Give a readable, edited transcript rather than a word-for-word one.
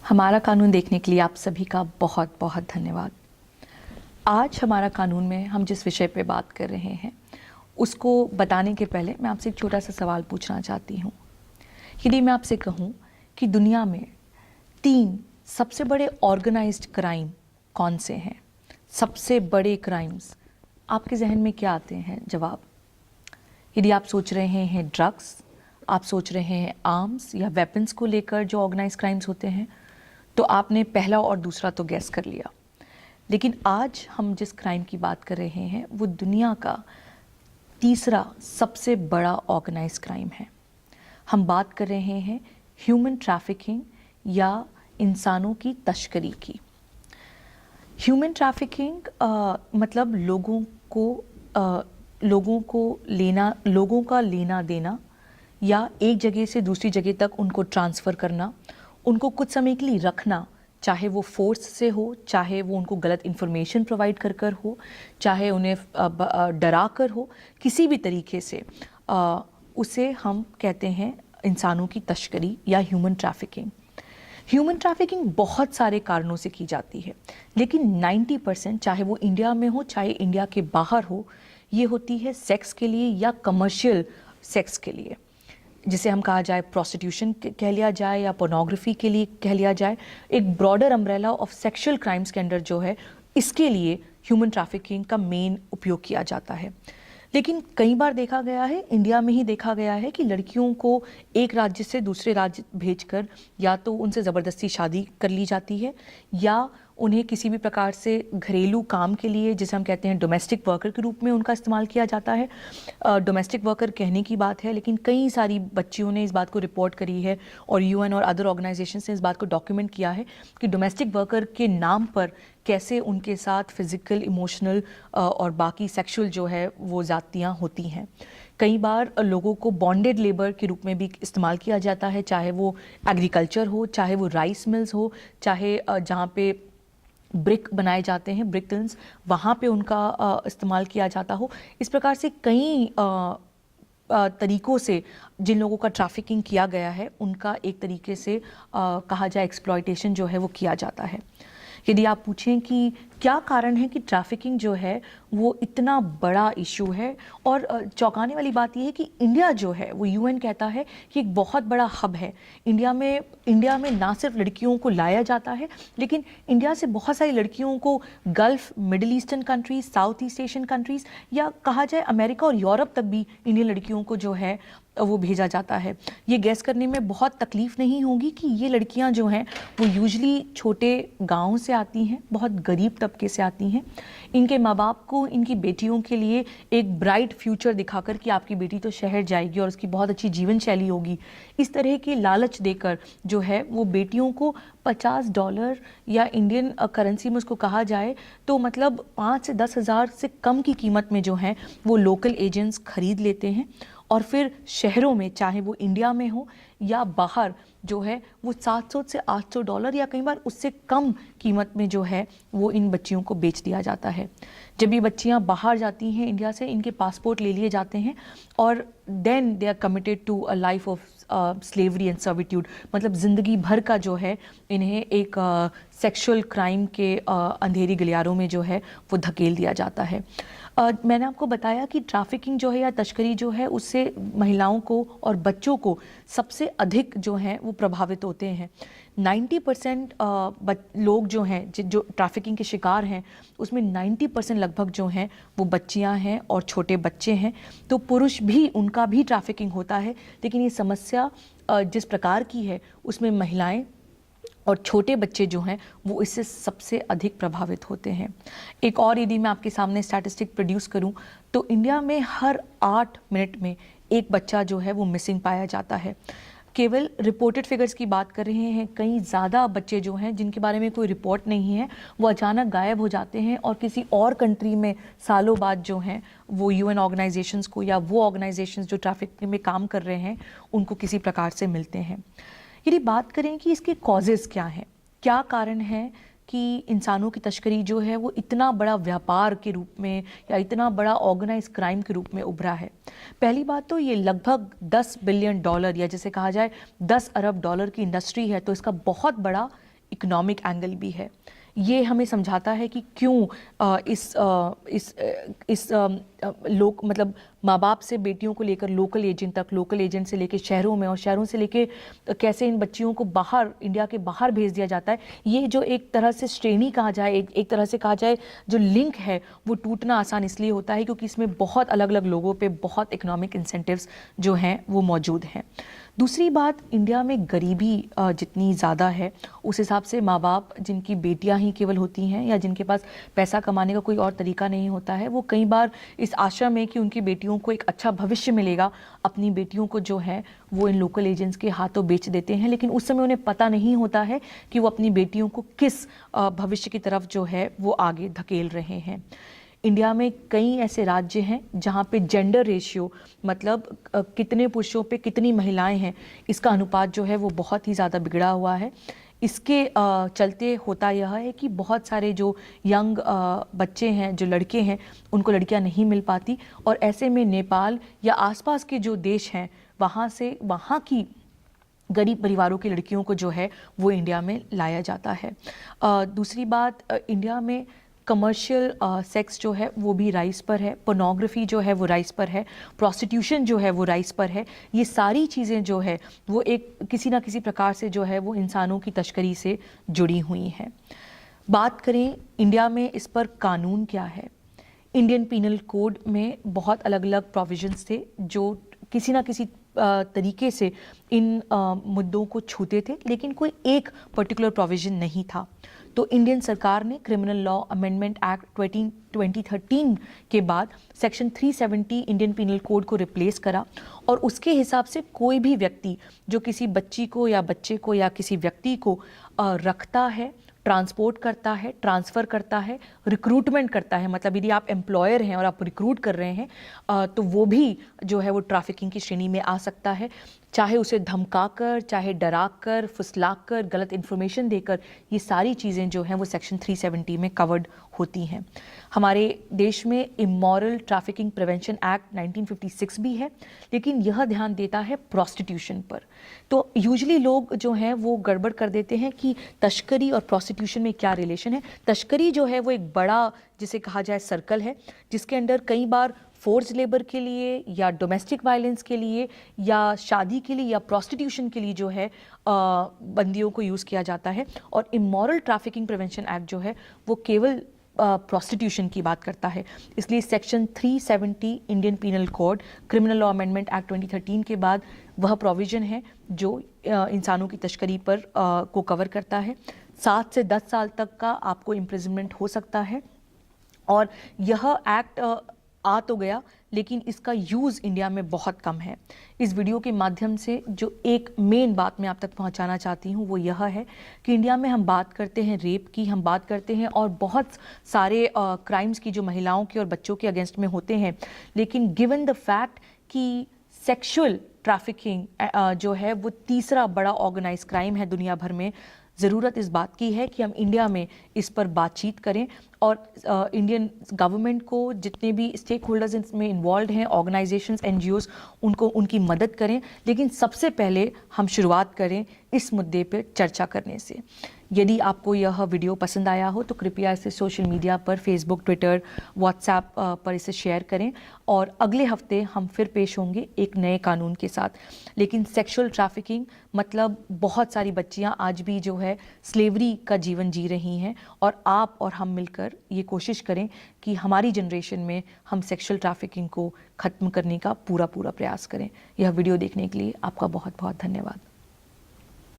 हमारा कानून देखने के लिए आप सभी का बहुत बहुत धन्यवाद। आज हमारा कानून में हम जिस विषय पे बात कर रहे हैं उसको बताने के पहले मैं आपसे एक छोटा सा सवाल पूछना चाहती हूँ। यदि मैं आपसे कहूँ कि दुनिया में 3 सबसे बड़े ऑर्गेनाइज्ड क्राइम कौन से हैं, सबसे बड़े क्राइम्स, आपके जहन में क्या आते हैं जवाब? यदि आप सोच रहे हैं ड्रग्स, आप सोच रहे हैं आर्म्स या वेपन्स को लेकर जो ऑर्गेनाइज क्राइम्स होते हैं, तो आपने पहला और दूसरा तो गैस कर लिया। लेकिन आज हम जिस क्राइम की बात कर रहे हैं वो दुनिया का तीसरा सबसे बड़ा ऑर्गेनाइज क्राइम है। हम बात कर रहे हैं ह्यूमन ट्रैफिकिंग या इंसानों की तस्करी की। ह्यूमन ट्रैफिकिंग मतलब लोगों का लेना देना या एक जगह से दूसरी जगह तक उनको ट्रांसफ़र करना, उनको कुछ समय के लिए रखना, चाहे वो फोर्स से हो, चाहे वो उनको गलत इन्फॉर्मेशन प्रोवाइड कर हो, चाहे उन्हें डरा कर हो, किसी भी तरीके से उसे हम कहते हैं इंसानों की तस्करी या ह्यूमन ट्रैफिकिंग। ह्यूमन ट्रैफिकिंग बहुत सारे कारणों से की जाती है, लेकिन 90% चाहे वो इंडिया में हो चाहे इंडिया के बाहर हो, ये होती है सेक्स के लिए या कमर्शियल सेक्स के लिए, जिसे हम कहा जाए प्रोस्टिट्यूशन कह लिया जाए या पोर्नोग्राफी के लिए कह लिया जाए। एक broader umbrella of sexual crimes के अंडर जो है, इसके लिए ह्यूमन ट्रैफिकिंग का मेन उपयोग किया जाता है। लेकिन कई बार देखा गया है, इंडिया में ही देखा गया है कि लड़कियों को एक राज्य से दूसरे राज्य भेजकर या तो उनसे ज़बरदस्ती शादी कर ली जाती है या उन्हें किसी भी प्रकार से घरेलू काम के लिए, जिसे हम कहते हैं डोमेस्टिक वर्कर के रूप में, उनका इस्तेमाल किया जाता है। डोमेस्टिक वर्कर कहने की बात है, लेकिन कई सारी बच्चियों ने इस बात को रिपोर्ट करी है और यूएन और अदर ऑर्गेनाइजेशन ने इस बात को डॉक्यूमेंट किया है कि डोमेस्टिक वर्कर के नाम पर कैसे उनके साथ फिज़िकल, इमोशनल और बाकी सेक्सुअल जो है वो ज़्यादतियाँ होती हैं। कई बार लोगों को बॉन्डेड लेबर के रूप में भी इस्तेमाल किया जाता है, चाहे वो एग्रीकल्चर हो, चाहे वो राइस मिल्स हो, चाहे जहाँ पे ब्रिक बनाए जाते हैं, ब्रिक किल्न्स, वहाँ पे उनका इस्तेमाल किया जाता हो। इस प्रकार से कई तरीक़ों से जिन लोगों का ट्रैफिकिंग किया गया है, उनका एक तरीके से कहा जाए एक्सप्लॉयटेशन जो है वो किया जाता है। यदि आप पूछें कि क्या कारण है कि ट्रैफिकिंग जो है वो इतना बड़ा इशू है, और चौंकाने वाली बात यह है कि इंडिया जो है वो यूएन कहता है कि एक बहुत बड़ा हब है। इंडिया में ना सिर्फ लड़कियों को लाया जाता है, लेकिन इंडिया से बहुत सारी लड़कियों को gulf, middle eastern countries, south east Asian countries या कहा जाए अमेरिका और यूरोप तक भी इंडियन लड़कियों को जो है वो भेजा जाता है। ये गैस करने में बहुत तकलीफ़ नहीं होगी कि ये लड़कियां जो हैं वो यूजुअली छोटे गाँव से आती हैं, बहुत गरीब तबके से आती हैं। इनके माँ बाप को इनकी बेटियों के लिए एक ब्राइट फ्यूचर दिखाकर कि आपकी बेटी तो शहर जाएगी और उसकी बहुत अच्छी जीवन शैली होगी, इस तरह के लालच देकर जो है वो बेटियों को $50 या इंडियन करेंसी में उसको कहा जाए तो मतलब 5 से 10 हज़ार से कम की कीमत में जो है वो लोकल एजेंट्स खरीद लेते हैं और फिर शहरों में, चाहे वो इंडिया में हो या बाहर, जो है वो $700 से $800 या कई बार उससे कम कीमत में जो है वो इन बच्चियों को बेच दिया जाता है। जब ये बच्चियां बाहर जाती हैं इंडिया से, इनके पासपोर्ट ले लिए जाते हैं और then they are committed to a life of slavery and servitude, मतलब ज़िंदगी भर का जो है इन्हें एक सेक्सुअल क्राइम के अंधेरी गलियारों में जो है वो धकेल दिया जाता है। मैंने आपको बताया कि ट्रैफिकिंग जो है या तस्करी जो है उससे महिलाओं को और बच्चों को सबसे अधिक जो हैं वो प्रभावित होते हैं। 90% लोग जो हैं जो ट्रैफिकिंग के शिकार हैं, उसमें 90% लगभग जो हैं वो बच्चियां हैं और छोटे बच्चे हैं। तो पुरुष भी, उनका भी ट्रैफिकिंग होता है, लेकिन ये समस्या जिस प्रकार की है उसमें महिलाएं और छोटे बच्चे जो हैं वो इससे सबसे अधिक प्रभावित होते हैं। एक और यदि मैं आपके सामने स्टैटिस्टिक प्रोड्यूस करूं तो इंडिया में हर 8 मिनट में एक बच्चा जो है वो मिसिंग पाया जाता है। केवल रिपोर्टेड फिगर्स की बात कर रहे हैं, कई ज़्यादा बच्चे जो हैं जिनके बारे में कोई रिपोर्ट नहीं है वो अचानक गायब हो जाते हैं और किसी और कंट्री में सालों बाद जो हैं वो यूएन ऑर्गेनाइजेशंस को या वो ऑर्गेनाइजेशंस जो ट्रैफिकिंग में काम कर रहे हैं उनको किसी प्रकार से मिलते हैं। यदि बात करें कि इसके कॉजेज़ क्या हैं, क्या कारण है कि इंसानों की तस्करी जो है वो इतना बड़ा व्यापार के रूप में या इतना बड़ा ऑर्गेनाइज क्राइम के रूप में उभरा है। पहली बात तो ये लगभग $10 बिलियन या जैसे कहा जाए $10 अरब की इंडस्ट्री है, तो इसका बहुत बड़ा इकोनॉमिक एंगल भी है। ये हमें समझाता है कि क्यों लोग मतलब माँ बाप से बेटियों को लेकर लोकल एजेंट तक, लोकल एजेंट से लेकर शहरों में और शहरों से लेकर कैसे इन बच्चियों को बाहर, इंडिया के बाहर भेज दिया जाता है। ये जो एक तरह से श्रेणी कहा जाए, एक तरह से कहा जाए जो लिंक है वो टूटना आसान इसलिए होता है क्योंकि इसमें बहुत अलग अलग लोगों पे बहुत इकोनॉमिक इंसेंटिव्स जो हैं वो मौजूद हैं। दूसरी बात, इंडिया में गरीबी जितनी ज़्यादा है उस हिसाब से माँ बाप जिनकी बेटियां ही केवल होती हैं या जिनके पास पैसा कमाने का कोई और तरीका नहीं होता है, वो कई बार इस आशा में कि उनकी बेटियों को एक अच्छा भविष्य मिलेगा, अपनी बेटियों को जो है वो इन लोकल एजेंट्स के हाथों बेच देते हैं। लेकिन उस समय उन्हें पता नहीं होता है कि वो अपनी बेटियों को किस भविष्य की तरफ जो है वो आगे धकेल रहे हैं। इंडिया में कई ऐसे राज्य हैं जहाँ पे जेंडर रेशियो, मतलब कितने पुरुषों पे कितनी महिलाएं हैं, इसका अनुपात जो है वो बहुत ही ज़्यादा बिगड़ा हुआ है। इसके चलते होता यह है कि बहुत सारे जो यंग बच्चे हैं, जो लड़के हैं, उनको लड़कियां नहीं मिल पाती और ऐसे में नेपाल या आसपास के जो देश हैं वहाँ से वहाँ की गरीब परिवारों की लड़कियों को जो है वो इंडिया में लाया जाता है। दूसरी बात, इंडिया में कमर्शियल सेक्स जो है वो भी राइज पर है, पोर्नोग्राफी जो है वो राइज पर है, प्रोस्टिट्यूशन जो है वो राइज पर है। ये सारी चीज़ें जो है वो एक किसी ना किसी प्रकार से जो है वो इंसानों की तस्करी से जुड़ी हुई हैं। बात करें इंडिया में इस पर कानून क्या है, इंडियन पीनल कोड में बहुत अलग अलग प्रोविजंस थे जो किसी ना किसी तरीके से इन मुद्दों को छूते थे, लेकिन कोई एक पर्टिकुलर प्रोविजन नहीं था। तो इंडियन सरकार ने क्रिमिनल लॉ अमेंडमेंट एक्ट 2013 के बाद सेक्शन 370 इंडियन पीनल कोड को रिप्लेस करा और उसके हिसाब से कोई भी व्यक्ति जो किसी बच्ची को या बच्चे को या किसी व्यक्ति को रखता है, ट्रांसपोर्ट करता है, ट्रांसफ़र करता है, रिक्रूटमेंट करता है, मतलब यदि आप एम्प्लॉयर हैं और आप रिक्रूट कर रहे हैं तो वो भी जो है वो ट्रैफिकिंग की श्रेणी में आ सकता है। चाहे उसे धमकाकर, चाहे डराकर, फुसलाकर, गलत इन्फॉर्मेशन देकर, ये सारी चीज़ें जो हैं वो सेक्शन 370 में कवर्ड होती हैं। हमारे देश में इमोरल ट्रैफिकिंग प्रिवेंशन एक्ट 1956 भी है, लेकिन यह ध्यान देता है प्रोस्टिट्यूशन पर। तो यूजुअली लोग जो हैं वो गड़बड़ कर देते हैं कि तस्करी और प्रोस्टिट्यूशन में क्या रिलेशन है। तस्करी जो है वो एक बड़ा, जिसे कहा जाए, सर्कल है जिसके अंदर कई बार फोर्स लेबर के लिए या डोमेस्टिक वायलेंस के लिए या शादी के लिए या प्रोस्टिट्यूशन के लिए जो है बंदियों को यूज़ किया जाता है। और इमोरल ट्रैफिकिंग प्रिवेंशन एक्ट जो है वो केवल प्रोस्टिट्यूशन की बात करता है। इसलिए section 370 Indian penal code criminal law amendment act 2013 के बाद वह प्रोविज़न है जो इंसानों की तस्करी पर को कवर करता है। 7 से 10 साल तक का आपको इम्प्रिजनमेंट हो सकता है। और यह एक्ट आ तो गया, लेकिन इसका यूज़ इंडिया में बहुत कम है। इस वीडियो के माध्यम से जो एक मेन बात मैं आप तक पहुंचाना चाहती हूं वो यह है कि इंडिया में हम बात करते हैं रेप की, हम बात करते हैं और बहुत सारे क्राइम्स की जो महिलाओं के और बच्चों के अगेंस्ट में होते हैं, लेकिन गिवन द फैक्ट कि सेक्सुअल ट्रैफिकिंग जो है वो तीसरा बड़ा ऑर्गेनाइज क्राइम है दुनिया भर में, ज़रूरत इस बात की है कि हम इंडिया में इस पर बातचीत करें और इंडियन गवर्नमेंट को, जितने भी स्टेक होल्डर्स इसमें इन्वॉल्व हैं, ऑर्गेनाइजेशंस, एनजीओज़, उनको उनकी मदद करें। लेकिन सबसे पहले हम शुरुआत करें इस मुद्दे पर चर्चा करने से। यदि आपको यह वीडियो पसंद आया हो तो कृपया इसे सोशल मीडिया पर, फेसबुक, ट्विटर, व्हाट्सएप पर इसे शेयर करें और अगले हफ्ते हम फिर पेश होंगे एक नए कानून के साथ। लेकिन सेक्सुअल ट्रैफिकिंग मतलब बहुत सारी बच्चियां आज भी जो है स्लेवरी का जीवन जी रही हैं और आप और हम मिलकर ये कोशिश करें कि हमारी जनरेशन में हम सेक्सुअल ट्रैफिकिंग को ख़त्म करने का पूरा प्रयास करें। यह वीडियो देखने के लिए आपका बहुत बहुत धन्यवाद।